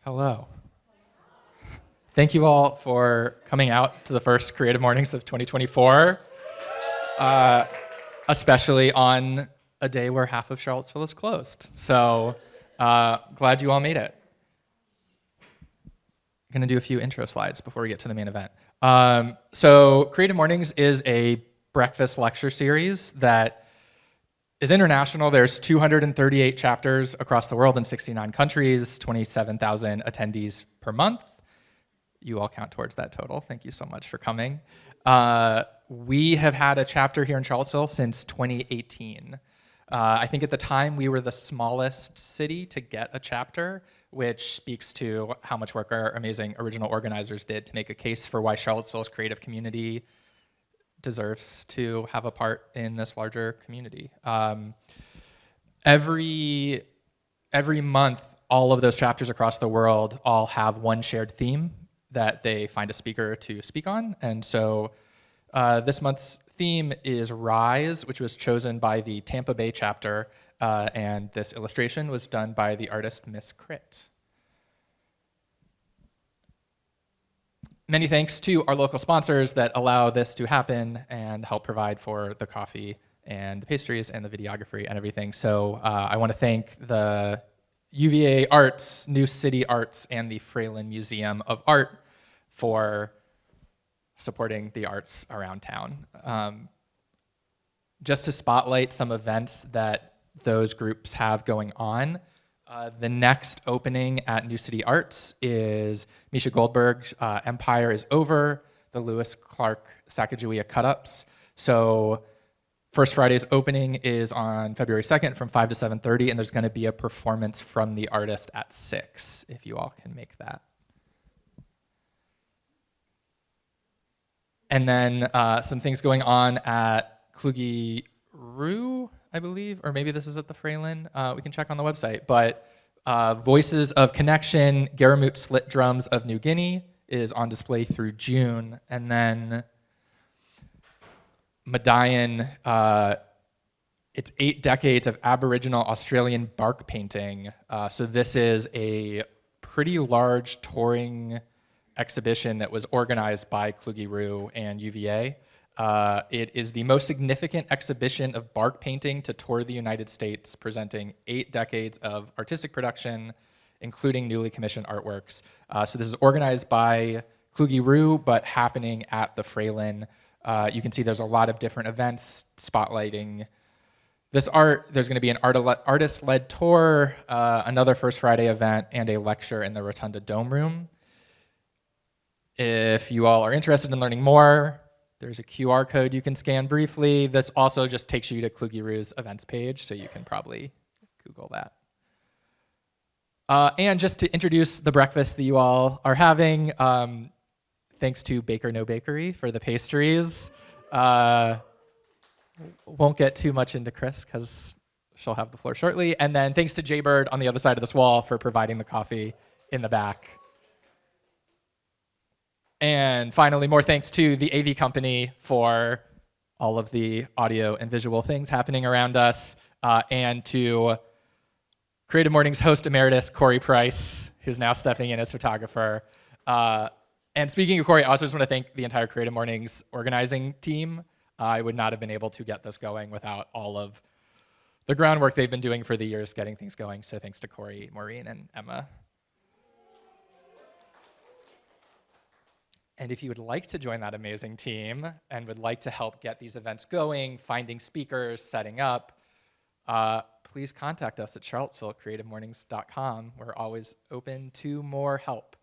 Hello. Thank you all for coming out to the first Creative Mornings of 2024, especially on a day where half of Charlottesville is closed. So glad you all made it. I'm going to do a few intro slides before we get to the main event. So Creative Mornings is a breakfast lecture series that is international. There's 238 chapters across the world in 69 countries, 27,000 attendees per month. You all count towards that total. Thank you so much for coming. We have had a chapter here in Charlottesville since 2018. I think at the time we were the smallest city to get a chapter, which speaks to how much work our amazing original organizers did to make a case for why Charlottesville's creative community deserves to have a part in this larger community. Every month, all of those chapters across the world all have one shared theme that they find a speaker to speak on. And so this month's theme is Rise, which was chosen by the Tampa Bay chapter, and this illustration was done by the artist Miss Crit. Many thanks to our local sponsors that allow this to happen and help provide for the coffee and the pastries and the videography and everything. So I want to thank the UVA Arts, New City Arts, and the Fralin Museum of Art for supporting the arts around town. Just to spotlight some events that those groups have going on, the next opening at New City Arts is Misha Goldberg's Empire is Over, the Lewis Clark Sacagawea Cut-Ups. So First Friday's opening is on February 2nd from 5 to 7:30, and there's going to be a performance from the artist at 6, if you all can make that. And then some things going on at Kluge Rue, I believe, or maybe this is at the Fralin. We can check on the website. But Voices of Connection, Garamut Slit Drums of New Guinea is on display through June. And then Madayan, it's 8 decades of Aboriginal Australian bark painting. So this is a pretty large touring exhibition that was organized by Kluge Rue and UVA. It is the most significant exhibition of bark painting to tour the United States, presenting 8 decades of artistic production, including newly commissioned artworks. So this is organized by Kluge Rue, but happening at the Fralin. You can see there's a lot of different events spotlighting this art. There's going to be an artist-led tour, another First Friday event, and a lecture in the Rotunda Dome Room. If you all are interested in learning more, there's a QR code you can scan briefly. This also just takes you to Kluge Rue's events page, so you can probably Google that. And just to introduce the breakfast that you all are having, thanks to Baker No Bakery for the pastries. Won't get too much into Chris because she'll have the floor shortly. And then thanks to Jaybird on the other side of this wall for providing the coffee in the back. And finally, more thanks to the AV company for all of the audio and visual things happening around us, and to Creative Mornings host emeritus, Corey Price, who's now stepping in as photographer. And speaking of Corey, I also just want to thank the entire Creative Mornings organizing team. I would not have been able to get this going without all of the groundwork they've been doing for the years getting things going. So thanks to Corey, Maureen, and Emma. And if you would like to join that amazing team and would like to help get these events going, finding speakers, setting up, please contact us at charlottesvillecreativemornings.com. We're always open to more help.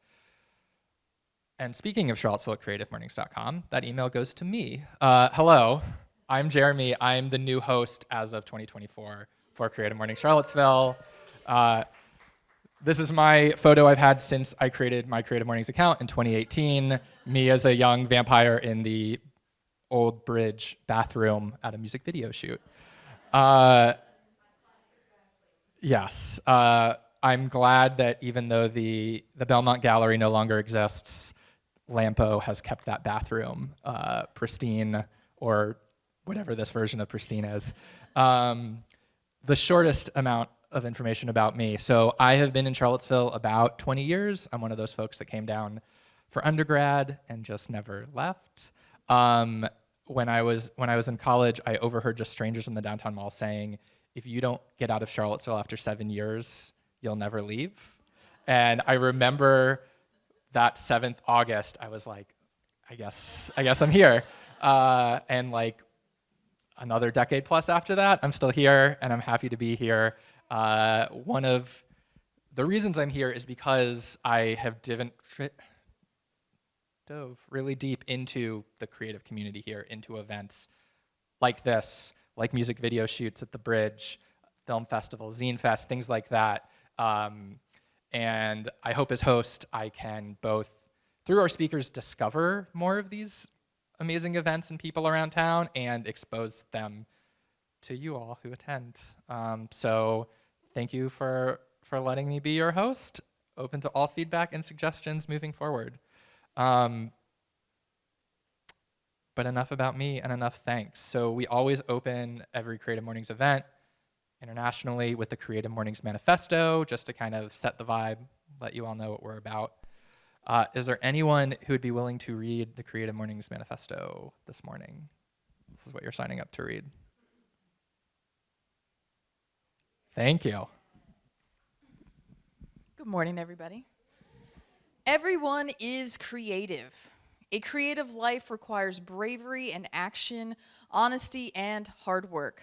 And speaking of charlottesvillecreativemornings.com, that email goes to me. Hello, I'm Jeremy. I'm the new host as of 2024 for Creative Mornings Charlottesville. This is my photo I've had since I created my Creative Mornings account in 2018. Me as a young vampire in the old bridge bathroom at a music video shoot. Yes, I'm glad that even though the Belmont Gallery no longer exists, Lampo has kept that bathroom pristine, or whatever this version of pristine is. The shortest amount of information about me. So I have been in Charlottesville about 20 years. I'm one of those folks that came down for undergrad and just never left. When I was in college, I overheard just strangers in the downtown mall saying, if you don't get out of Charlottesville after 7 years, you'll never leave. And I remember that 7th August, I was like, I guess I'm here. And like another decade plus after that, I'm still here and I'm happy to be here. One of the reasons I'm here is because I have dove really deep into the creative community here, into events like this, like music video shoots at the Bridge, film festival, Zine Fest, things like that. And I hope as host, I can both, through our speakers, discover more of these amazing events and people around town and expose them to you all who attend. So thank you for letting me be your host. Open to all feedback and suggestions moving forward. But enough about me and enough thanks. So we always open every Creative Mornings event internationally with the Creative Mornings Manifesto, just to kind of set the vibe, let you all know what we're about. Is there anyone who would be willing to read the Creative Mornings Manifesto this morning? This is what you're signing up to read. Thank you. Good morning, everybody. Everyone is creative. A creative life requires bravery and action, honesty, and hard work.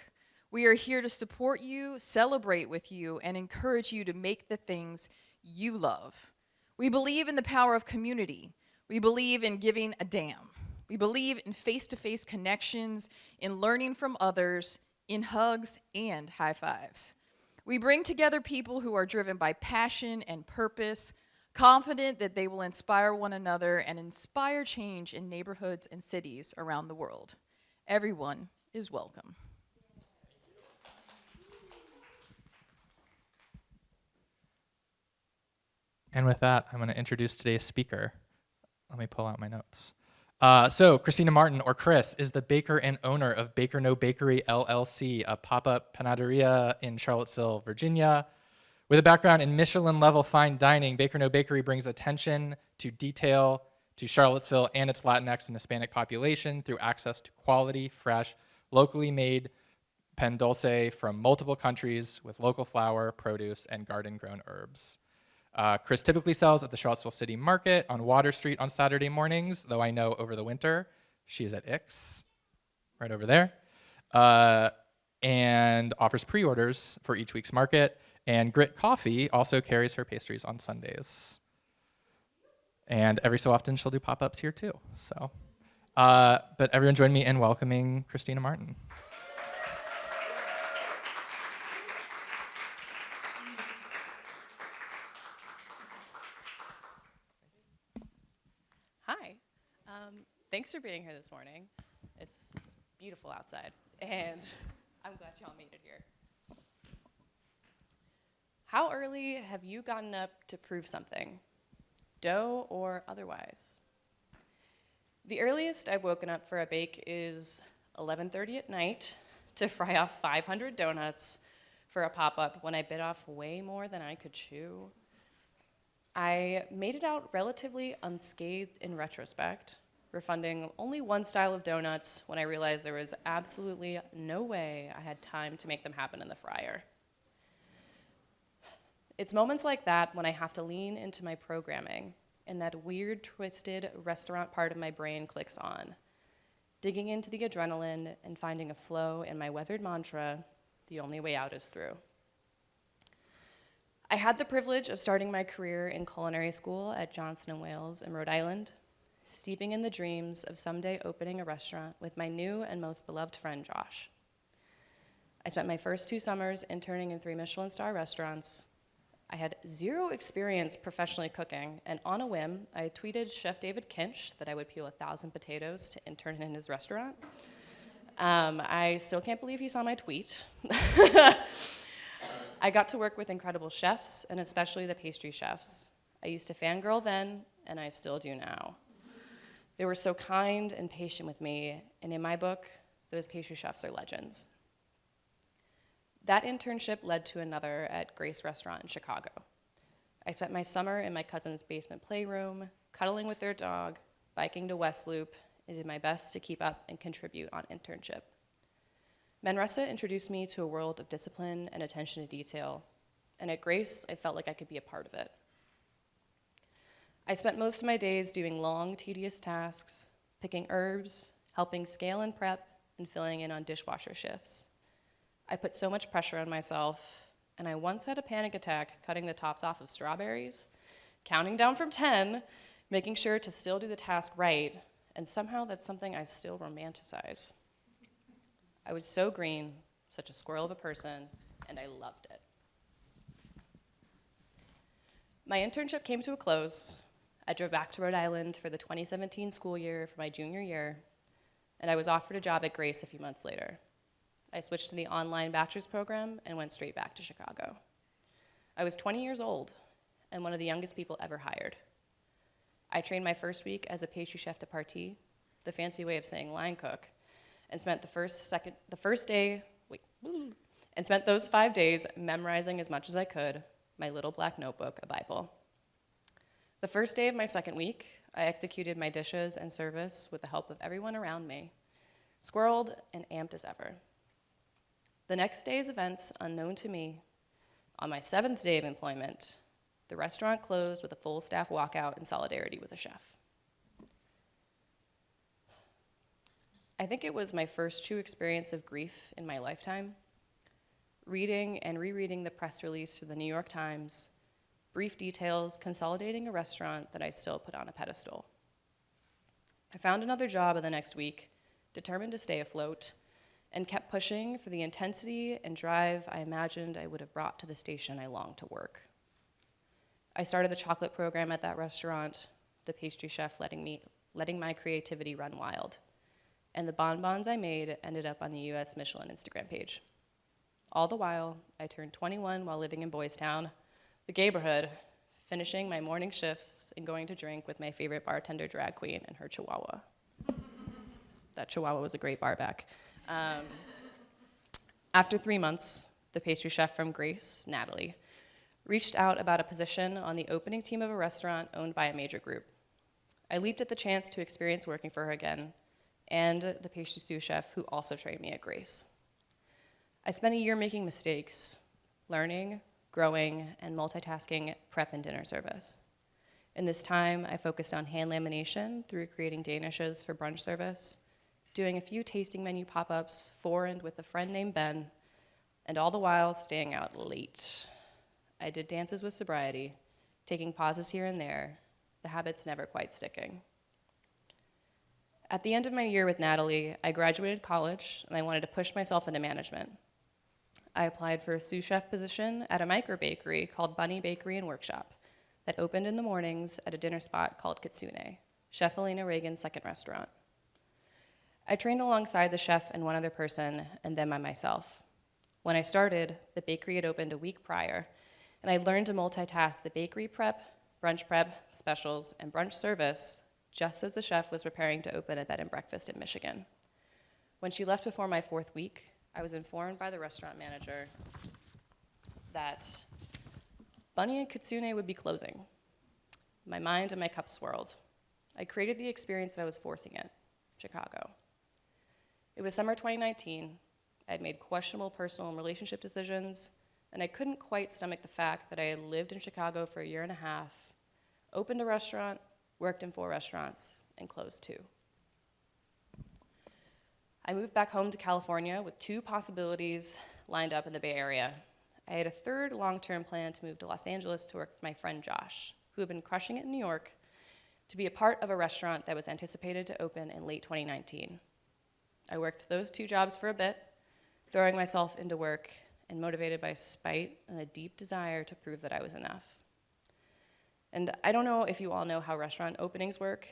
We are here to support you, celebrate with you, and encourage you to make the things you love. We believe in the power of community. We believe in giving a damn. We believe in face-to-face connections, in learning from others, in hugs and high fives. We bring together people who are driven by passion and purpose, confident that they will inspire one another and inspire change in neighborhoods and cities around the world. Everyone is welcome. And with that, I'm going to introduce today's speaker. Let me pull out my notes. So Christina Martin, or Chris, is the baker and owner of Baker No Bakery LLC, a pop-up panaderia in Charlottesville, Virginia. With a background in Michelin-level fine dining, Baker No Bakery brings attention to detail to Charlottesville and its Latinx and Hispanic population through access to quality, fresh, locally made pan dulce from multiple countries with local flour, produce, and garden-grown herbs. Chris typically sells at the Charlottesville City Market on Water Street on Saturday mornings, though I know over the winter she is at Ix, right over there, and offers pre-orders for each week's market. And Grit Coffee also carries her pastries on Sundays. And every so often she'll do pop-ups here too. So, but everyone join me in welcoming Christina Martin. Hi. Thanks for being here this morning. It's beautiful outside, and I'm glad y'all made it here. How early have you gotten up to prove something, dough or otherwise? The earliest I've woken up for a bake is 11:30 at night to fry off 500 donuts for a pop-up when I bit off way more than I could chew. I made it out relatively unscathed in retrospect, refunding only one style of donuts when I realized there was absolutely no way I had time to make them happen in the fryer. It's moments like that when I have to lean into my programming and that weird, twisted restaurant part of my brain clicks on, digging into the adrenaline and finding a flow in my weathered mantra, the only way out is through. I had the privilege of starting my career in culinary school at Johnson & Wales in Rhode Island, steeping in the dreams of someday opening a restaurant with my new and most beloved friend, Josh. I spent my first 2 summers interning in 3 Michelin star restaurants. I had 0 experience professionally cooking, and on a whim, I tweeted Chef David Kinch that I would peel 1,000 potatoes to intern in his restaurant. I still can't believe he saw my tweet. I got to work with incredible chefs, and especially the pastry chefs. I used to fangirl then, and I still do now. They were so kind and patient with me, and in my book, those pastry chefs are legends. That internship led to another at Grace Restaurant in Chicago. I spent my summer in my cousin's basement playroom, cuddling with their dog, biking to West Loop, and did my best to keep up and contribute on internship. Manresa introduced me to a world of discipline and attention to detail, and at Grace, I felt like I could be a part of it. I spent most of my days doing long, tedious tasks, picking herbs, helping scale and prep, and filling in on dishwasher shifts. I put so much pressure on myself, and I once had a panic attack cutting the tops off of strawberries, counting down from 10, making sure to still do the task right, and somehow that's something I still romanticize. I was so green, such a squirrel of a person, and I loved it. My internship came to a close. I drove back to Rhode Island for the 2017 school year for my junior year, and I was offered a job at Grace a few months later. I switched to the online bachelor's program and went straight back to Chicago. I was 20 years old and one of the youngest people ever hired. I trained my first week as a pastry chef de partie, the fancy way of saying line cook, and spent spent those 5 days memorizing as much as I could, my little black notebook, a Bible. The first day of my second week, I executed my dishes and service with the help of everyone around me, squirreled and amped as ever. The next day's events, unknown to me, on my 7th day of employment, the restaurant closed with a full staff walkout in solidarity with the chef. I think it was my first true experience of grief in my lifetime. Reading and rereading the press release from the New York Times, brief details consolidating a restaurant that I still put on a pedestal. I found another job in the next week, determined to stay afloat, and kept pushing for the intensity and drive I imagined I would have brought to the station I longed to work. I started the chocolate program at that restaurant, the pastry chef letting my creativity run wild, and the bonbons I made ended up on the US Michelin Instagram page. All the while, I turned 21 while living in Boys Town, the gayborhood, finishing my morning shifts and going to drink with my favorite bartender drag queen and her chihuahua. That chihuahua was a great bar back. After 3 months, the pastry chef from Grace, Natalie, reached out about a position on the opening team of a restaurant owned by a major group. I leaped at the chance to experience working for her again, and the pastry sous chef who also trained me at Grace. I spent a year making mistakes, learning, growing, and multitasking prep and dinner service. In this time, I focused on hand lamination through creating danishes for brunch service, doing a few tasting menu pop-ups for and with a friend named Ben, and all the while staying out late. I did dances with sobriety, taking pauses here and there, the habits never quite sticking. At the end of my year with Natalie, I graduated college and I wanted to push myself into management. I applied for a sous chef position at a micro bakery called Bunny Bakery and Workshop that opened in the mornings at a dinner spot called Kitsune, Chef Elena Reagan's second restaurant. I trained alongside the chef and one other person, and then by myself. When I started, the bakery had opened a week prior, and I learned to multitask the bakery prep, brunch prep, specials, and brunch service just as the chef was preparing to open a bed and breakfast in Michigan. When she left before my 4th week, I was informed by the restaurant manager that Bunny and Kitsune would be closing. My mind and my cup swirled. I created the experience that I was forcing it, Chicago. It was summer 2019. I had made questionable personal and relationship decisions, and I couldn't quite stomach the fact that I had lived in Chicago for a year and a half, opened a restaurant, worked in 4 restaurants, and closed 2. I moved back home to California with 2 possibilities lined up in the Bay Area. I had a 3rd long-term plan to move to Los Angeles to work with my friend Josh, who had been crushing it in New York, to be a part of a restaurant that was anticipated to open in late 2019. I worked those 2 jobs for a bit, throwing myself into work and motivated by spite and a deep desire to prove that I was enough. And I don't know if you all know how restaurant openings work.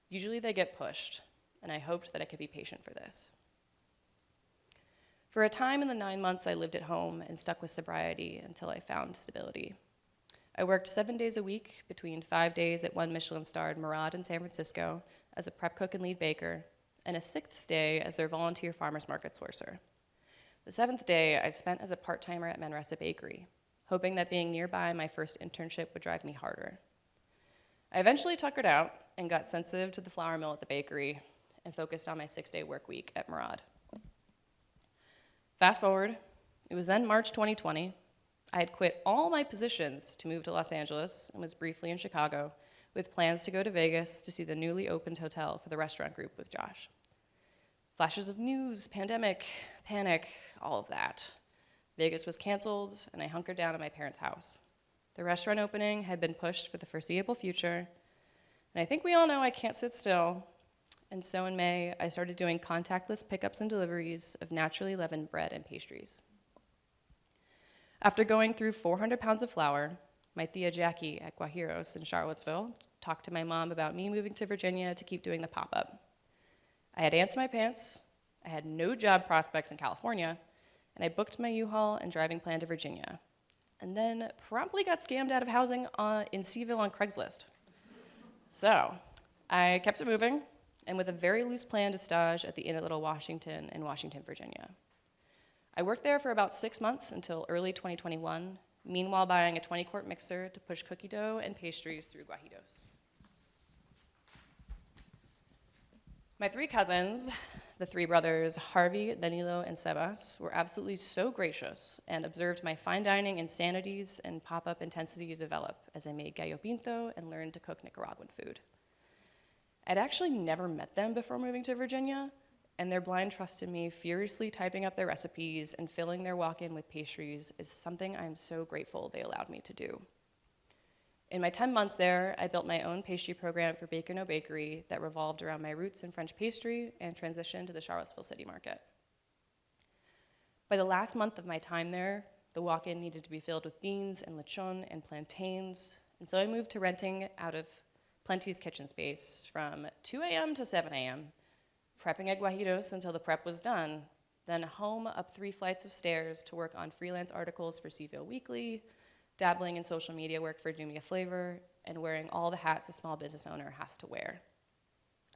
Usually they get pushed, and I hoped that I could be patient for this. For a time in the 9 months I lived at home and stuck with sobriety until I found stability. I worked 7 days a week between 5 days at one Michelin-starred Murad in San Francisco as a prep cook and lead baker, and a 6th day as their volunteer farmers market sourcer. The 7th day I spent as a part-timer at Manresa Bakery, hoping that being nearby my first internship would drive me harder. I eventually tuckered out and got sensitive to the flour mill at the bakery and focused on my 6-day work week at Murad. Fast forward, it was then March 2020. I had quit all my positions to move to Los Angeles and was briefly in Chicago with plans to go to Vegas to see the newly opened hotel for the restaurant group with Josh. Flashes of news, pandemic, panic, all of that. Vegas was canceled, and I hunkered down at my parents' house. The restaurant opening had been pushed for the foreseeable future, and I think we all know I can't sit still. And so in May, I started doing contactless pickups and deliveries of naturally leavened bread and pastries. After going through 400 pounds of flour, my tia Jackie at Guajiros in Charlottesville talked to my mom about me moving to Virginia to keep doing the pop-up. I had ants in my pants, I had no job prospects in California, and I booked my U-Haul and driving plan to Virginia, and then promptly got scammed out of housing in Seaville on Craigslist. So I kept it moving, and with a very loose plan to stage at the Inn at Little Washington in Washington, Virginia. I worked there for about 6 months until early 2021, meanwhile buying a 20-quart mixer to push cookie dough and pastries through Guajiros. My 3 cousins, the 3 brothers, Harvey, Danilo, and Sebas, were absolutely so gracious and observed my fine dining insanities and pop-up intensities develop as I made gallo pinto and learned to cook Nicaraguan food. I'd actually never met them before moving to Virginia, and their blind trust in me furiously typing up their recipes and filling their walk-in with pastries is something I'm so grateful they allowed me to do. In my 10 months there, I built my own pastry program for Baker No Bakery that revolved around my roots in French pastry and transitioned to the Charlottesville City Market. By the last month of my time there, the walk-in needed to be filled with beans and lechon and plantains, and so I moved to renting out of Plenty's kitchen space from 2 a.m. to 7 a.m., prepping at Guajiros until the prep was done, then home up 3 flights of stairs to work on freelance articles for Seaville Weekly, dabbling in social media work for Jumia Flavor, and wearing all the hats a small business owner has to wear.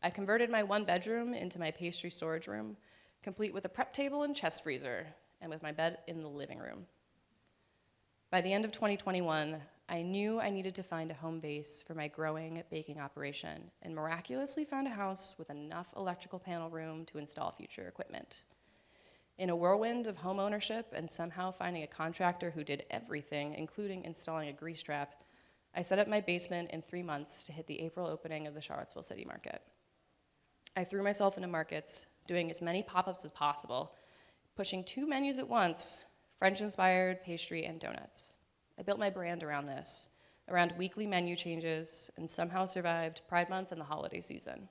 I converted my 1-bedroom into my pastry storage room, complete with a prep table and chest freezer, and with my bed in the living room. By the end of 2021, I knew I needed to find a home base for my growing baking operation, and miraculously found a house with enough electrical panel room to install future equipment. In a whirlwind of home ownership and somehow finding a contractor who did everything, including installing a grease trap, I set up my basement in 3 months to hit the April opening of the Charlottesville City Market. I threw myself into markets, doing as many pop-ups as possible, pushing 2 menus at once, French-inspired pastry and donuts. I built my brand around this, around weekly menu changes, and somehow survived Pride Month and the holiday season.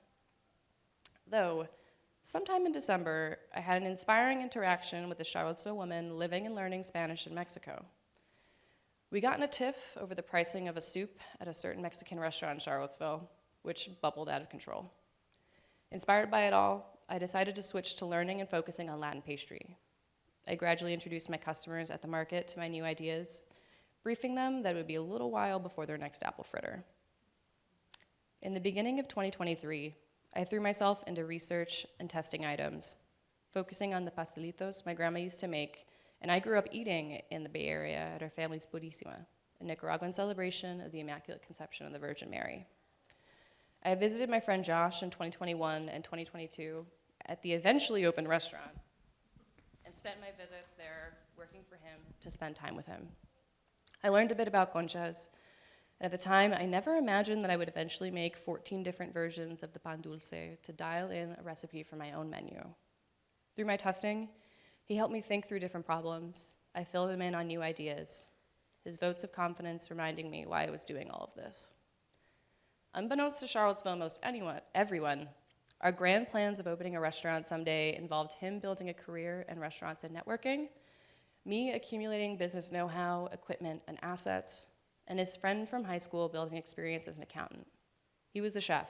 Though, sometime in December, I had an inspiring interaction with a Charlottesville woman living and learning Spanish in Mexico. We got in a tiff over the pricing of a soup at a certain Mexican restaurant in Charlottesville, which bubbled out of control. Inspired by it all, I decided to switch to learning and focusing on Latin pastry. I gradually introduced my customers at the market to my new ideas, briefing them that it would be a little while before their next apple fritter. In the beginning of 2023, I threw myself into research and testing items, focusing on the pastelitos my grandma used to make, and I grew up eating in the Bay Area at our family's Purísima, a Nicaraguan celebration of the Immaculate Conception of the Virgin Mary. I visited my friend Josh in 2021 and 2022 at the eventually opened restaurant and spent my visits there working for him to spend time with him. I learned a bit about conchas, and at the time, I never imagined that I would eventually make 14 different versions of the pan dulce to dial in a recipe for my own menu. Through my testing, he helped me think through different problems. I filled him in on new ideas, his votes of confidence reminding me why I was doing all of this. Unbeknownst to Charlottesville, everyone, our grand plans of opening a restaurant someday involved him building a career in restaurants and networking, me accumulating business know-how, equipment, and assets, and his friend from high school building experience as an accountant. He was the chef,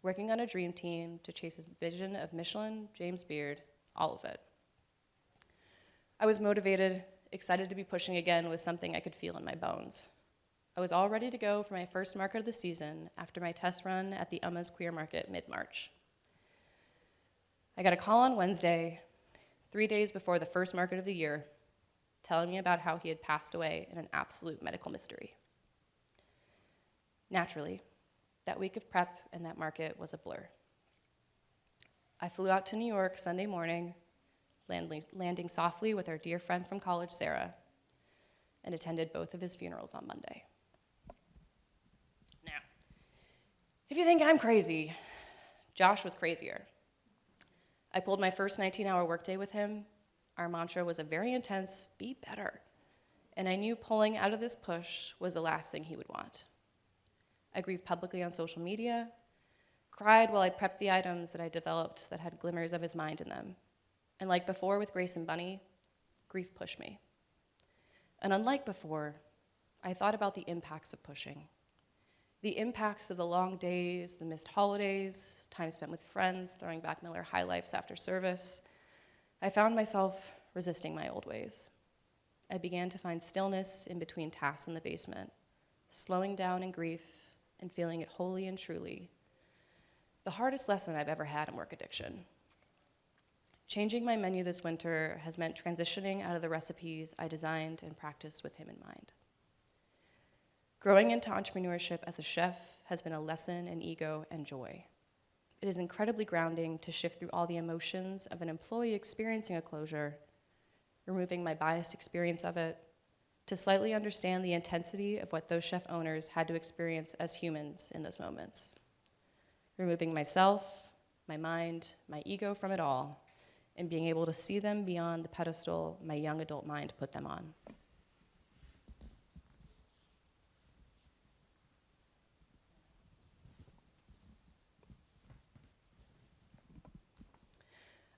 working on a dream team to chase his vision of Michelin, James Beard, all of it. I was motivated, excited to be pushing again with something I could feel in my bones. I was all ready to go for my first market of the season after my test run at the Queer Market mid-March. I got a call on Wednesday, 3 days before the first market of the year, telling me about how he had passed away in an absolute medical mystery. Naturally, that week of prep and that market was a blur. I flew out to New York Sunday morning, landing softly with our dear friend from college, Sarah, and attended both of his funerals on Monday. Now, if you think I'm crazy, Josh was crazier. I pulled my first 19-hour workday with him. Our mantra was a very intense, be better. And I knew pulling out of this push was the last thing he would want. I grieved publicly on social media, cried while I prepped the items that I developed that had glimmers of his mind in them. And like before with Grace and Bunny, grief pushed me. And unlike before, I thought about the impacts of pushing. The impacts of the long days, the missed holidays, time spent with friends, throwing back Miller High Lifes after service. I found myself resisting my old ways. I began to find stillness in between tasks in the basement, slowing down in grief and feeling it wholly and truly. The hardest lesson I've ever had in work addiction. Changing my menu this winter has meant transitioning out of the recipes I designed and practiced with him in mind. Growing into entrepreneurship as a chef has been a lesson in ego and joy. It is incredibly grounding to shift through all the emotions of an employee experiencing a closure, removing my biased experience of it, to slightly understand the intensity of what those chef owners had to experience as humans in those moments. Removing myself, my mind, my ego from it all, and being able to see them beyond the pedestal my young adult mind put them on.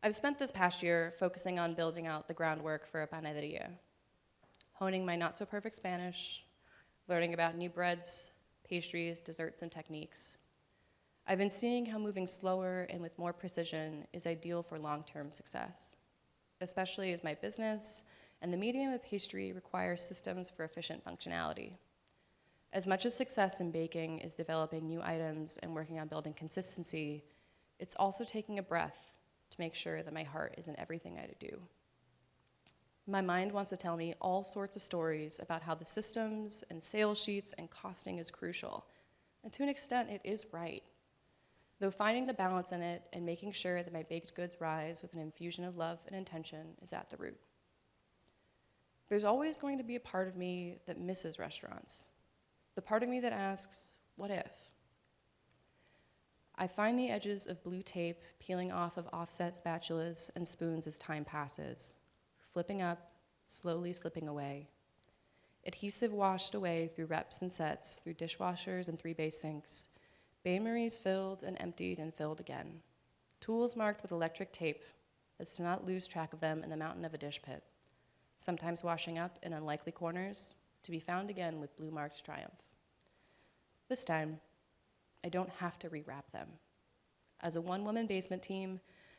I've spent this past year focusing on building out the groundwork for a panaderia, honing my not-so-perfect Spanish, learning about new breads, pastries, desserts, and techniques. I've been seeing how moving slower and with more precision is ideal for long-term success, especially as my business and the medium of pastry require systems for efficient functionality. As much as success in baking is developing new items and working on building consistency, it's also taking a breath to make sure that my heart is in everything I do. My mind wants to tell me all sorts of stories about how the systems and sales sheets and costing is crucial, and to an extent it is right, though finding the balance in it and making sure that my baked goods rise with an infusion of love and intention is at the root. There's always going to be a part of me that misses restaurants, the part of me that asks, what if? I find the edges of blue tape peeling off of offset spatulas and spoons as time passes, flipping up, slowly slipping away. Adhesive washed away through reps and sets, through dishwashers and 3 base sinks. Bain-maries filled and emptied and filled again. Tools marked with electric tape as to not lose track of them in the mountain of a dish pit. Sometimes washing up in unlikely corners, to be found again with blue-marked triumph. This time, I don't have to rewrap them. As a one-woman basement team,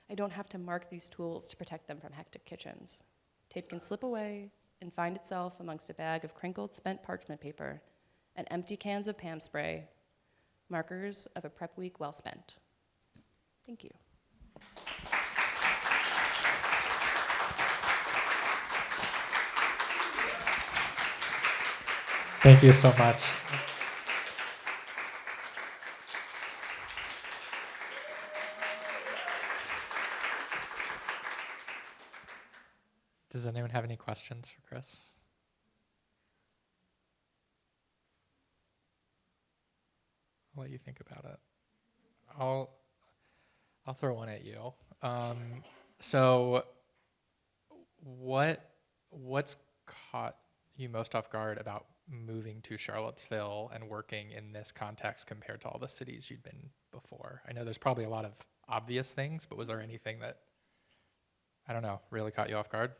I don't have to mark these tools to protect them from hectic kitchens. Tape can slip away and find itself amongst a bag of crinkled spent parchment paper and empty cans of Pam spray, markers of a prep week well spent. Thank you. Thank you so much. Does anyone have any questions for Chris? I'll let you think about it. I'll throw one at you. So what's caught you most off guard about moving to Charlottesville and working in this context compared to all the cities you'd been before? I know there's probably a lot of obvious things, but was there anything that, I don't know, really caught you off guard?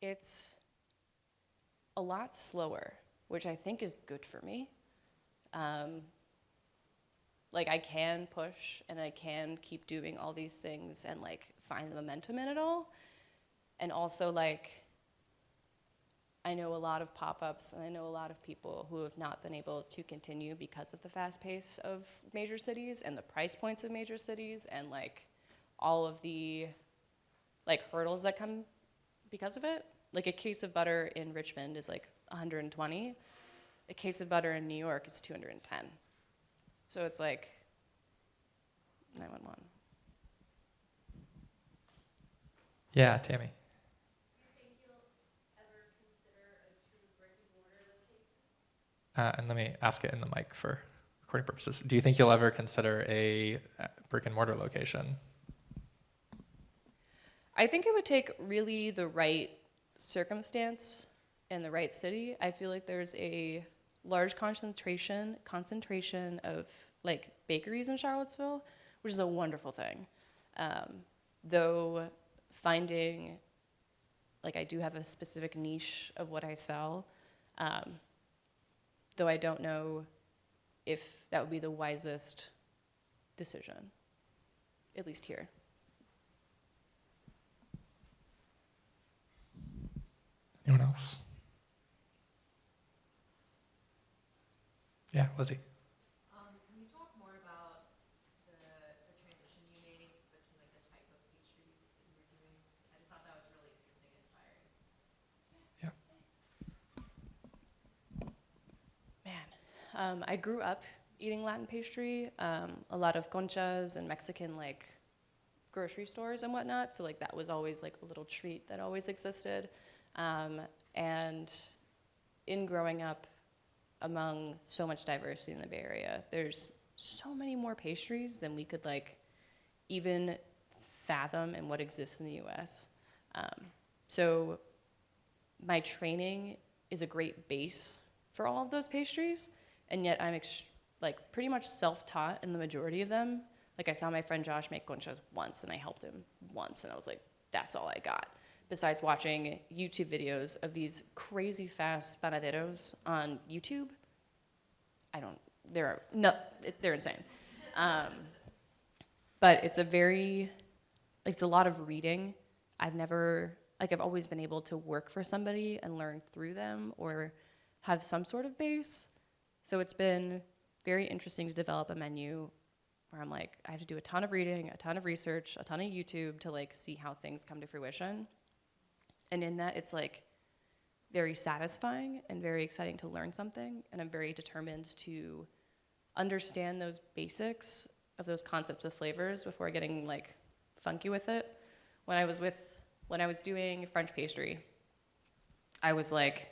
It's a lot slower, which I think is good for me. Like I can push and I can keep doing all these things and like find the momentum in it all. And also like, I know a lot of pop-ups and I know a lot of people who have not been able to continue because of the fast pace of major cities and the price points of major cities and like all of the like hurdles that come because of it. Like a case of butter in Richmond is like 120. A case of butter in New York is 210. So it's like 911. Yeah, Tammy. And let me ask it in the mic for recording purposes. Do you think you'll ever consider a brick and mortar location? I think it would take really the right circumstance and the right city. I feel like there's a large concentration of like bakeries in Charlottesville, which is a wonderful thing. Though finding, like I do have a specific niche of what I sell, though I don't know if that would be the wisest decision, at least here. Anyone else? Yeah, Lizzie. Can you talk more about the transition you made between like the type of pastries that you were doing? I just thought that was really interesting and inspiring. Man, I grew up eating Latin pastry, a lot of conchas and Mexican like grocery stores and whatnot. So like that was always like a little treat that always existed. And in growing up among so much diversity in the Bay Area, there's so many more pastries than we could like even fathom in what exists in the US. So my training is a great base for all of those pastries, and yet I'm like pretty much self-taught in the majority of them. Like I saw my friend Josh make conchas once and I helped him once and I was like, that's all I got. Besides watching YouTube videos of these crazy fast panaderos on YouTube. They're insane. But it's it's a lot of reading. I've always been able to work for somebody and learn through them or have some sort of base. So it's been very interesting to develop a menu where I'm like, I have to do a ton of reading, a ton of research, a ton of YouTube to like see how things come to fruition. And in that, it's like very satisfying and very exciting to learn something. And I'm very determined to understand those basics of those concepts of flavors before getting like funky with it. When I was doing French pastry, I was like,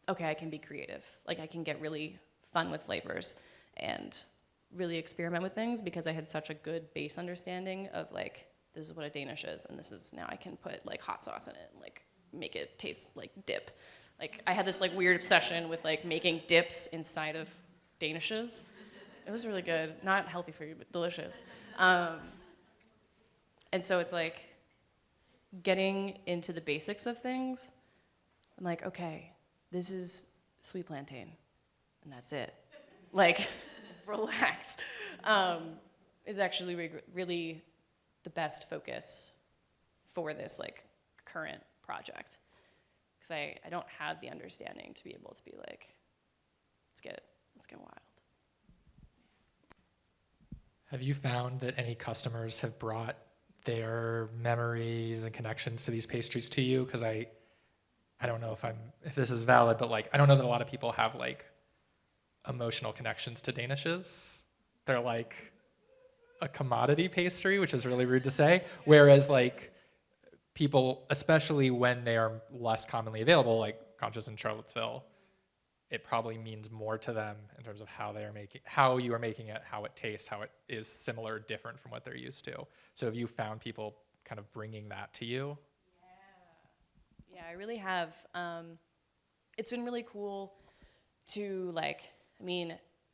okay, I can be creative. Like I can get really fun with flavors and really experiment with things because I had such a good base understanding of like, this is what a Danish is, and this is, now I can put like hot sauce in it and like make it taste like dip. Like I had this like weird obsession with like making dips inside of Danishes. It was really good, not healthy for you, but delicious. And so it's like getting into the basics of things. I'm like, okay, this is sweet plantain, and that's it. Like, relax. Is actually really the best focus for this like current project. Because I don't have the understanding to be able to be like, let's get wild. Have you found that any customers have brought their memories and connections to these pastries to you? Because I don't know if this is valid, but like I don't know that a lot of people have like emotional connections to Danishes. They're like a commodity pastry, which is really rude to say. Whereas like people, especially when they are less commonly available, like conchas in Charlottesville, it probably means more to them in terms of how you are making it, how it tastes, how it is similar or different from what they're used to. So have you found people kind of bringing that to you? Yeah, I really have. It's been really cool to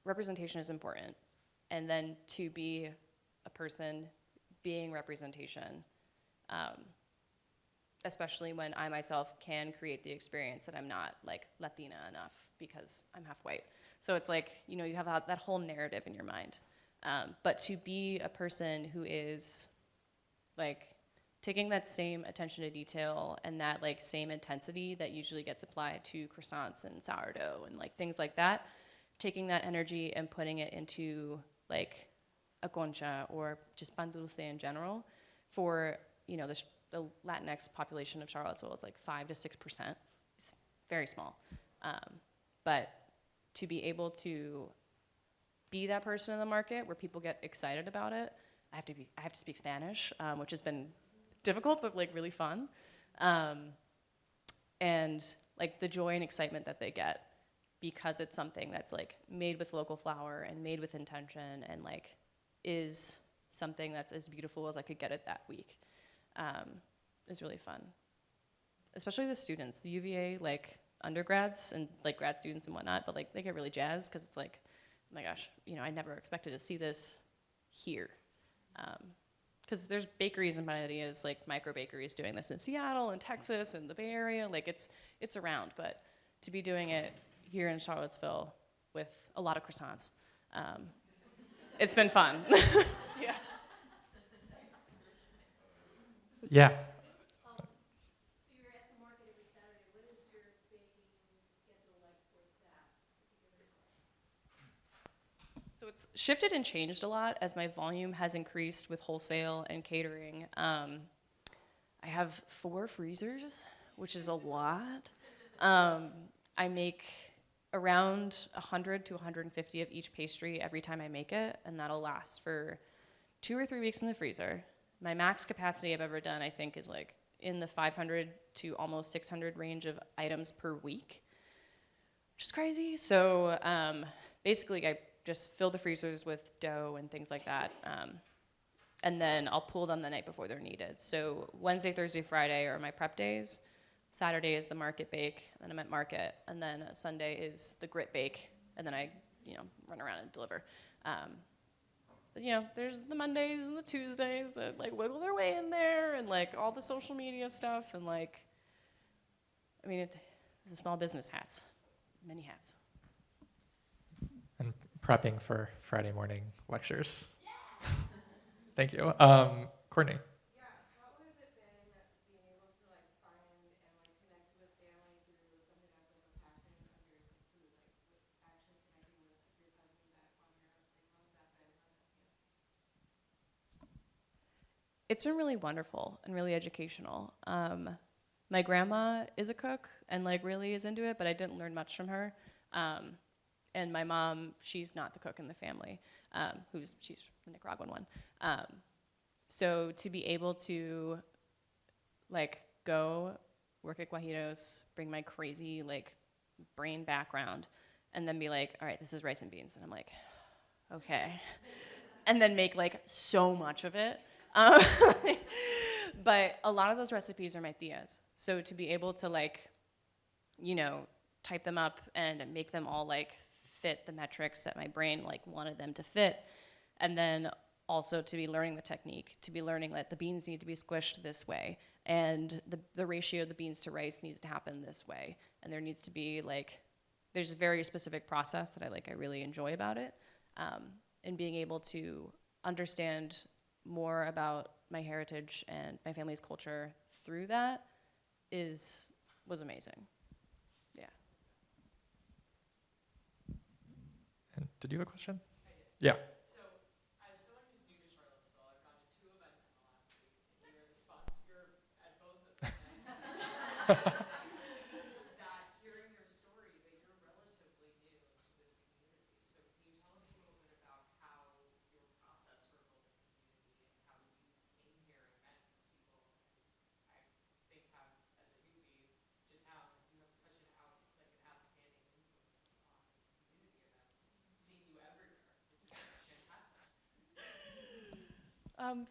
representation is important. And then to be a person being representation, especially when I myself can create the experience that I'm not like Latina enough because I'm half white. So it's like, you have that whole narrative in your mind. But to be a person who is like taking that same attention to detail and that like same intensity that usually gets applied to croissants and sourdough and like things like that, taking that energy and putting it into like a concha or just pan dulce in general for, the Latinx population of Charlottesville is like 5 to 6%. It's very small. But to be able to be that person in the market where people get excited about it, I have to speak Spanish, which has been difficult, but like really fun. And like the joy and excitement that they get because it's something that's like made with local flour and made with intention and like is something that's as beautiful as I could get it that week, is really fun. Especially the students, the UVA like undergrads and like grad students and whatnot, but like they get really jazzed because it's like, oh my gosh, I never expected to see this here. Because there's bakeries and ideas like micro bakeries doing this in Seattle and Texas and the Bay Area, like it's around, but to be doing it here in Charlottesville with a lot of croissants, it's been fun. Yeah. Yeah. So you're at the market every Saturday. What is your baking schedule like for that particular store? So it's shifted and changed a lot as my volume has increased with wholesale and catering. I have 4 freezers, which is a lot. I make around 100 to 150 of each pastry every time I make it, and that'll last for 2 or 3 weeks in the freezer. My max capacity I've ever done, I think, is like in the 500 to almost 600 range of items per week, which is crazy. So basically, I just fill the freezers with dough and things like that. And then I'll pull them the night before they're needed. So Wednesday, Thursday, Friday are my prep days. Saturday is the market bake, and I'm at market. And then Sunday is the grit bake, and then I, run around and deliver. But there's the Mondays and the Tuesdays that like wiggle their way in there, and like all the social media stuff, and like, it's a small business hats, many hats. And prepping for Friday morning lectures. Yeah. Thank you. Courtney. Yeah, how has it been being able to like find and like connect with family through something that's like a passion of yours, like food, like with actually connecting with like, your cousins at Palmyra? Like how's that been? How's that feel? It's been really wonderful and really educational. My grandma is a cook and like really is into it, but I didn't learn much from her. And my mom, she's not the cook in the family, she's the Nicaraguan one. So to be able to like go work at Guajitos, bring my crazy like brain background, and then be like, all right, this is rice and beans. And I'm like, okay. And then make like so much of it. But a lot of those recipes are my tia's. So to be able to like, type them up and make them all like fit the metrics that my brain like wanted them to fit. And then also to be learning the technique, to be learning that the beans need to be squished this way, and the ratio of the beans to rice needs to happen this way. And there needs to be like, there's a very specific process that I really enjoy about it. And being able to understand more about my heritage and my family's culture through that was amazing. Yeah. And did you have a question? I did. Yeah. So, as someone who's new to Charlottesville, I've gone to 2 events in the last week, and you were the sponsor. You're at both of them. That hearing your story, that you're relatively new to this community. So, can you tell us a little bit about how your process for building community and how you came here and met these people? And I think how, as a newbie to town, you have such an outstanding influence on community events. Seeing you everywhere, which is fantastic.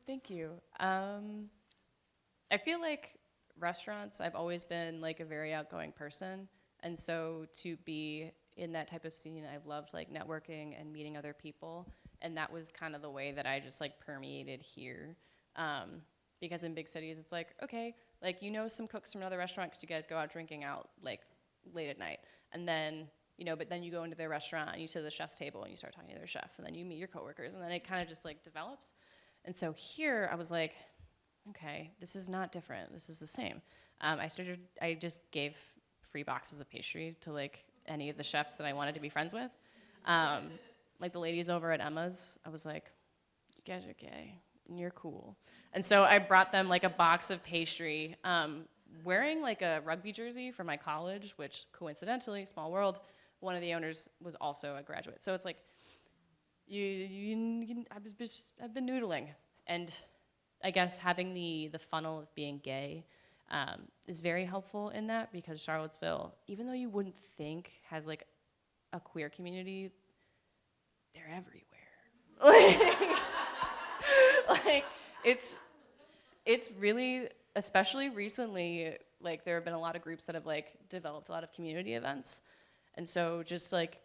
Thank you. I feel like restaurants, I've always been like a very outgoing person. And so to be in that type of scene, I've loved like networking and meeting other people. And that was kind of the way that I just like permeated here. Because in big cities, it's like, okay, like some cooks from another restaurant because you guys go out drinking out like late at night. And then, but then you go into their restaurant and you sit at the chef's table and you start talking to their chef. And then you meet your coworkers and then it kind of just like develops. And so here I was like, okay, this is not different. This is the same. I just gave free boxes of pastry to like any of the chefs that I wanted to be friends with. Like the ladies over at Emma's, I was like, you guys are gay. and you're cool. And so I brought them like a box of pastry, wearing like a rugby jersey from my college, which coincidentally, small world, one of the owners was also a graduate. So it's like, I've been noodling. And I guess having the funnel of being gay is very helpful in that, because Charlottesville, even though you wouldn't think has like a queer community, they're everywhere. like it's really, especially recently, like there have been a lot of groups that have like developed a lot of community events, and so just like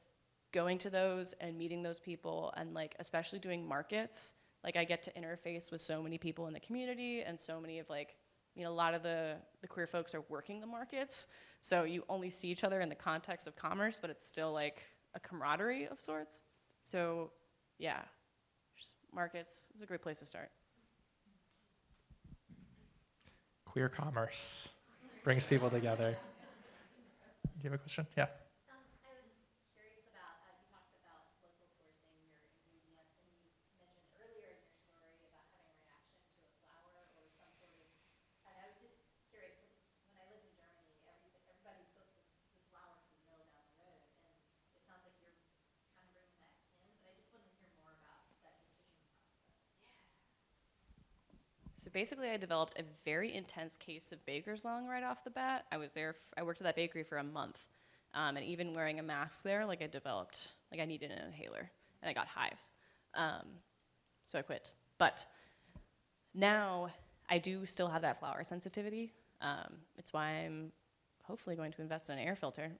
going to those and meeting those people, and like especially doing markets, like I get to interface with so many people in the community, and so many of like, you know, a lot of the queer folks are working the markets, so you only see each other in the context of commerce, but it's still like a camaraderie of sorts. So yeah, just markets is a great place to start. Queer commerce brings people together. Do you have a question? Yeah. I was curious about, you talked about local sourcing your ingredients, and you mentioned earlier in your story about having a reaction to a flower or some sort of, and I was just curious, because when I lived in Germany, everybody took the flour to the mill down the road, and it sounds like you're kind of bringing that in, but I just wanted to hear more about that decision process. So basically, I developed a very intense case of baker's lung right off the bat. I worked at that bakery for a month. And even wearing a mask there, like I developed, like I needed an inhaler, and I got hives. So I quit. But now I do still have that flour sensitivity. It's why I'm hopefully going to invest in an air filter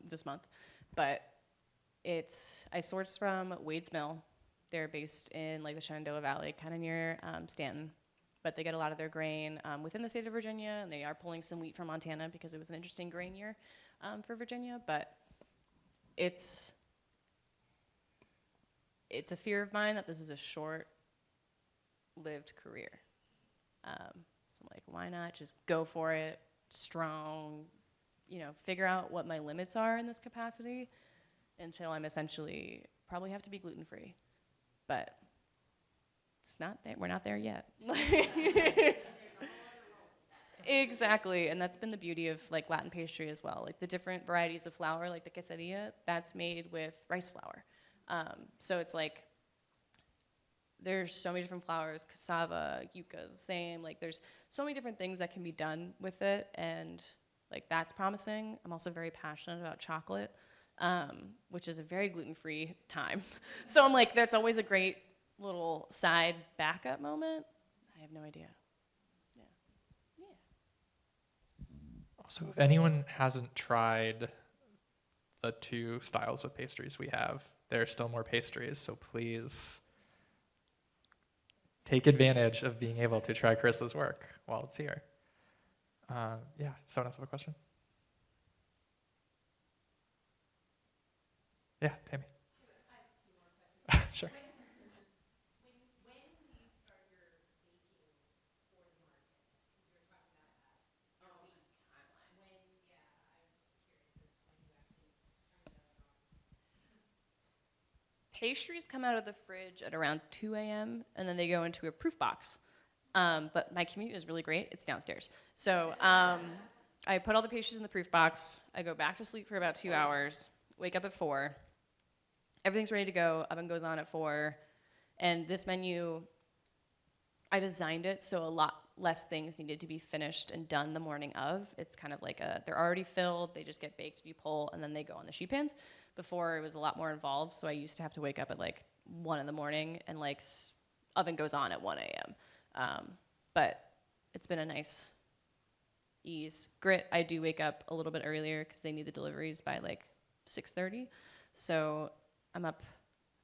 this month. But I source from Wade's Mill. They're based in like the Shenandoah Valley, kind of near Stanton. But they get a lot of their grain within the state of Virginia, and they are pulling some wheat from Montana because it was an interesting grain year for Virginia. But it's a fear of mine that this is a short-lived career. So I'm like, why not just go for it, strong, you know, figure out what my limits are in this capacity until I'm essentially probably have to be gluten-free. But it's not there. We're not there yet. Exactly, and that's been the beauty of like Latin pastry as well. Like the different varieties of flour, like the quesadilla, that's made with rice flour. So it's like there's so many different flours, cassava, yucca, same. Like there's so many different things that can be done with it, and like that's promising. I'm also very passionate about chocolate, which is a very gluten-free time. So I'm like, that's always a great little side backup moment. I have no idea. Yeah. Also, if anyone hasn't tried the 2 styles of pastries we have, there are still more pastries, so please take advantage of being able to try Chris's work while it's here. Yeah, someone else have a question? Yeah, Tammy. I have 2 more questions. Sure. When do you start your baking for the market? Because you were talking about that. Your week timeline. When, yeah, I'm just curious as to when you actually turn it on. Pastries come out of the fridge at around 2 a.m. and then they go into a proof box. But my commute is really great. It's downstairs. So I put all the pastries in the proof box. I go back to sleep for about 2 hours, wake up at 4. Everything's ready to go. Oven goes on at 4. And this menu, I designed it so a lot less things needed to be finished and done the morning of. It's kind of like they're already filled. They just get baked, you pull, and then they go on the sheet pans. Before, it was a lot more involved, so I used to have to wake up at like 1 in the morning, and like oven goes on at 1 a.m. But it's been a nice ease. Grit, I do wake up a little bit earlier because they need the deliveries by like 6:30. So I'm up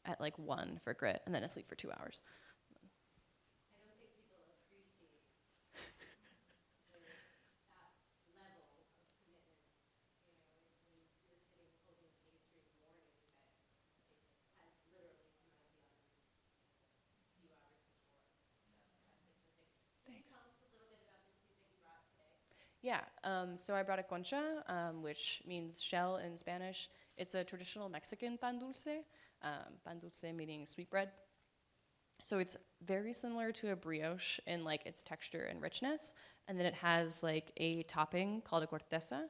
at like 1 for grit and then asleep for 2 hours. I don't think people appreciate that level of commitment. You know, when you're sitting holding pastry in the morning, that it has literally come out of the oven a few hours before. So that's interesting. Can you Thanks. tell us a little bit about the 2 things you brought today? Yeah, so I brought a concha, which means shell in Spanish. It's a traditional Mexican pan dulce meaning sweetbread. So it's very similar to a brioche in like its texture and richness. And then it has like a topping called a corteza.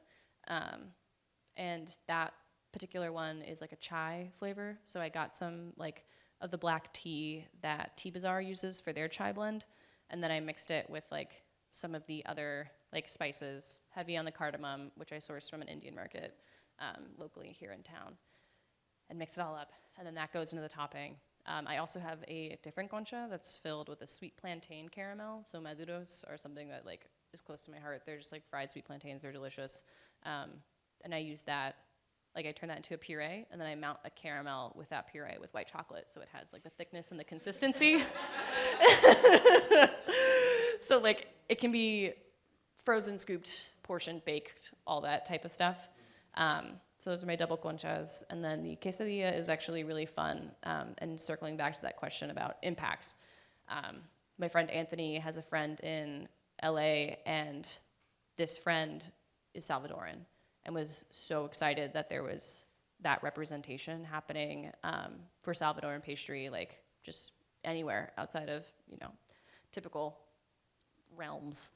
And that particular one is like a chai flavor. So I got some like of the black tea that Tea Bazaar uses for their chai blend. And then I mixed it with like some of the other like spices, heavy on the cardamom, which I sourced from an Indian market locally here in town, and mix it all up. And then that goes into the topping. I also have a different concha that's filled with a sweet plantain caramel. So maduros are something that like is close to my heart. They're just like fried sweet plantains. They're delicious. And I use that, like I turn that into a puree, and then I mount a caramel with that puree with white chocolate, so it has like the thickness and the consistency. So like it can be frozen, scooped, portioned, baked, all that type of stuff. So those are my double conchas. And then the quesadilla is actually really fun. And circling back to that question about impacts, my friend Anthony has a friend in LA, and this friend is Salvadoran, and was so excited that there was that representation happening for Salvadoran pastry, like just anywhere outside of, you know, typical realms.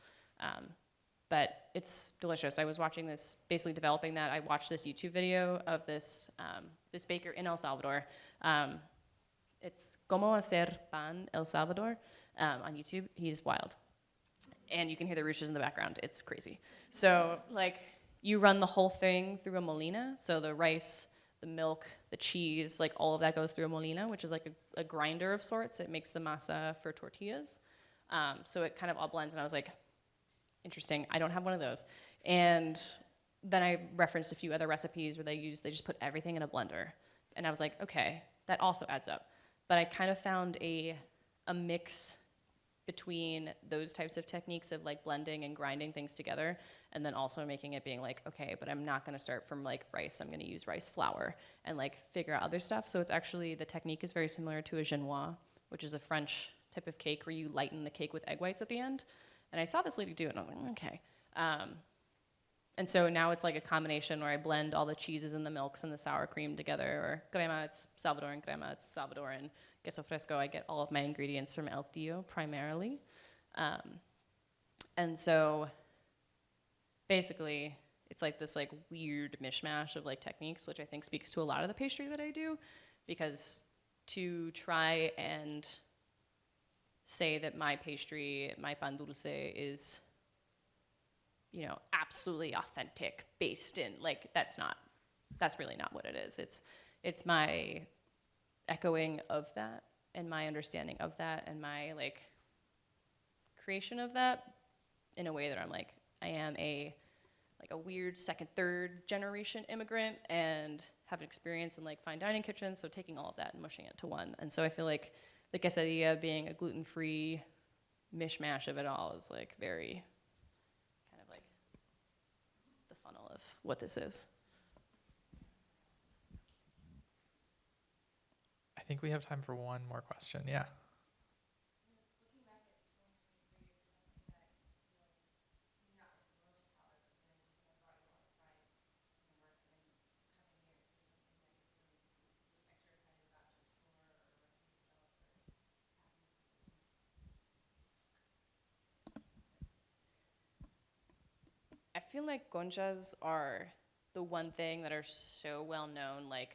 But it's delicious. I was watching this, basically developing that. I watched this YouTube video of this this baker in El Salvador. It's Como Hacer Pan El Salvador on YouTube. He's wild. And you can hear the roosters in the background. It's crazy. So like you run the whole thing through a molina. So the rice, the milk, the cheese, like all of that goes through a molina, which is like a grinder of sorts. It makes the masa for tortillas. So it kind of all blends. And I was like, interesting, I don't have one of those. And then I referenced a few other recipes where they just put everything in a blender. And I was like, okay, that also adds up. But I kind of found a mix between those types of techniques of like blending and grinding things together, and then also making it being like, okay, but I'm not gonna start from like rice, I'm gonna use rice flour and like figure out other stuff. So it's actually, the technique is very similar to a genoise, which is a French type of cake where you lighten the cake with egg whites at the end. And I saw this lady do it, and I was like, okay. And so now it's like a combination where I blend all the cheeses and the milks and the sour cream together, or crema, it's Salvadoran crema, it's Salvadoran. Queso fresco, I get all of my ingredients from El Tío primarily. And so basically, it's like this like weird mishmash of like techniques, which I think speaks to a lot of the pastry that I do, because to try and say that my pastry, my pan dulce is, you know, absolutely authentic, based in, like, that's really not what it is. It's my echoing of that, and my understanding of that, and my, like, creation of that in a way that I'm like, I am a weird second, third generation immigrant, and have an experience in, like, fine dining kitchens, so taking all of that and mushing it to one. And so I feel like the quesadilla being a gluten-free mishmash of it all is, like, very kind of like the funnel of what this is. I think we have time for one more question. Yeah. I feel like conchas are the one thing that are so well known, like,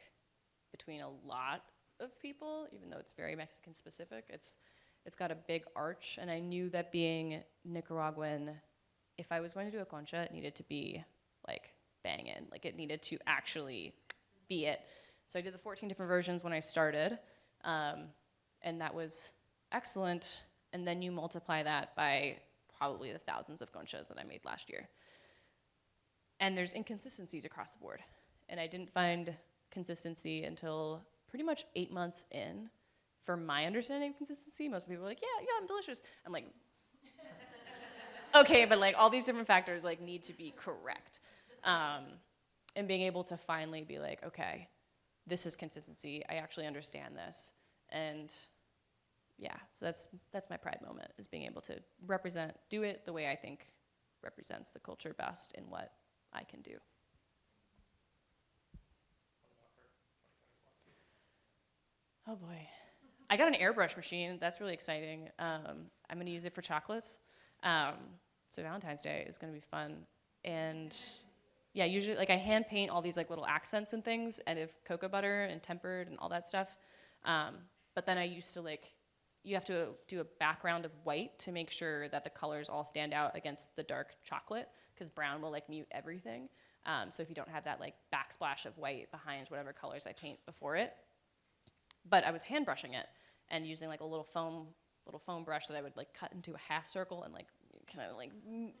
between a lot of people, even though it's very Mexican specific. It's got a big arch, and I knew that being Nicaraguan, if I was going to do a concha, it needed to be like banging, like it needed to actually be it. So I did the 14 different versions when I started, and that was excellent. And then you multiply that by probably the thousands of conchas that I made last year. And there's inconsistencies across the board. And I didn't find consistency until pretty much 8 months in. For my understanding of consistency, most people are like, yeah, I'm delicious. I'm like, okay, but like all these different factors like need to be correct. And being able to finally be like, okay, this is consistency. I actually understand this. And yeah, so that's my pride moment, is being able to do it the way I think represents the culture best in what I can do. Oh boy. I got an airbrush machine. That's really exciting. I'm going to use it for chocolates. So Valentine's Day is going to be fun. And yeah, usually like I hand paint all these like little accents and things, and if cocoa butter and tempered and all that stuff. But then I used to like, you have to do a background of white to make sure that the colors all stand out against the dark chocolate, because brown will like mute everything. So if you don't have that like backsplash of white behind whatever colors I paint before it. But I was hand brushing it and using like a little foam brush that I would like cut into a half circle and like kind of like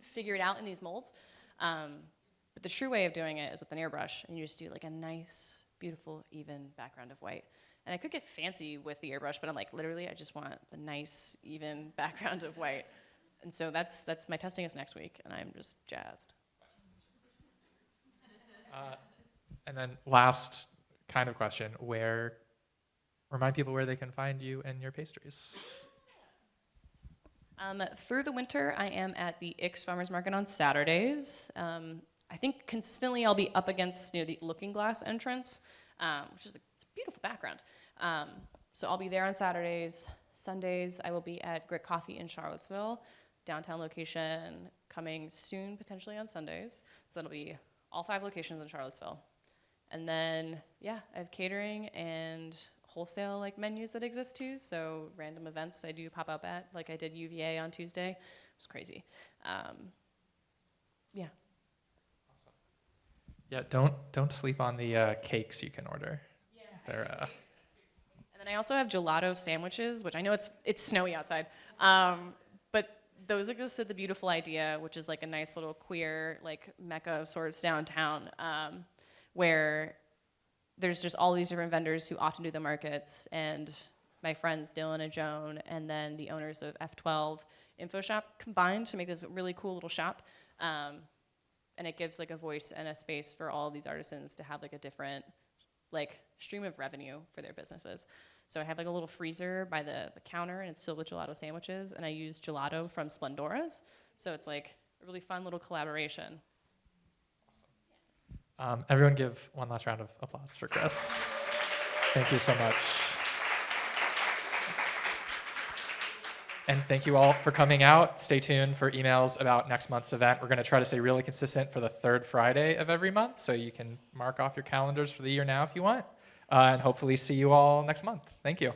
figure it out in these molds. But the true way of doing it is with an airbrush, and you just do like a nice, beautiful, even background of white. And I could get fancy with the airbrush, but I'm like, literally, I just want the nice, even background of white. And so that's my testing is next week, and I'm just jazzed. And then last kind of question, remind people where they can find you and your pastries. Through the winter, I am at the Ix Farmers Market on Saturdays. I think consistently I'll be up against the Looking Glass entrance, which is it's a beautiful background. So I'll be there on Saturdays. Sundays, I will be at Grit Coffee in Charlottesville, downtown location, coming soon, potentially on Sundays. So that'll be all 5 locations in Charlottesville. And then, yeah, I have catering and wholesale like menus that exist too. So random events I do pop up at, like I did UVA on Tuesday. It was crazy. Yeah. Awesome. Yeah, don't sleep on the cakes you can order. Yeah. They're And then I also have gelato sandwiches, which I know it's snowy outside, but those exist at the Beautiful Idea, which is like a nice little queer like mecca of sorts downtown, where there's just all these different vendors who often do the markets, and my friends Dylan and Joan, and then the owners of F12 Info Shop combined to make this really cool little shop. And it gives like a voice and a space for all of these artisans to have like a different like stream of revenue for their businesses. So I have like a little freezer by the counter, and it's filled with gelato sandwiches, and I use gelato from Splendora's. So it's like a really fun little collaboration. awesome. Everyone give one last round of applause for Chris. Thank you so much. And thank you all for coming out. Stay tuned for emails about next month's event. We're going to try to stay really consistent for the 3rd Friday of every month, so you can mark off your calendars for the year now if you want. And hopefully see you all next month. Thank you.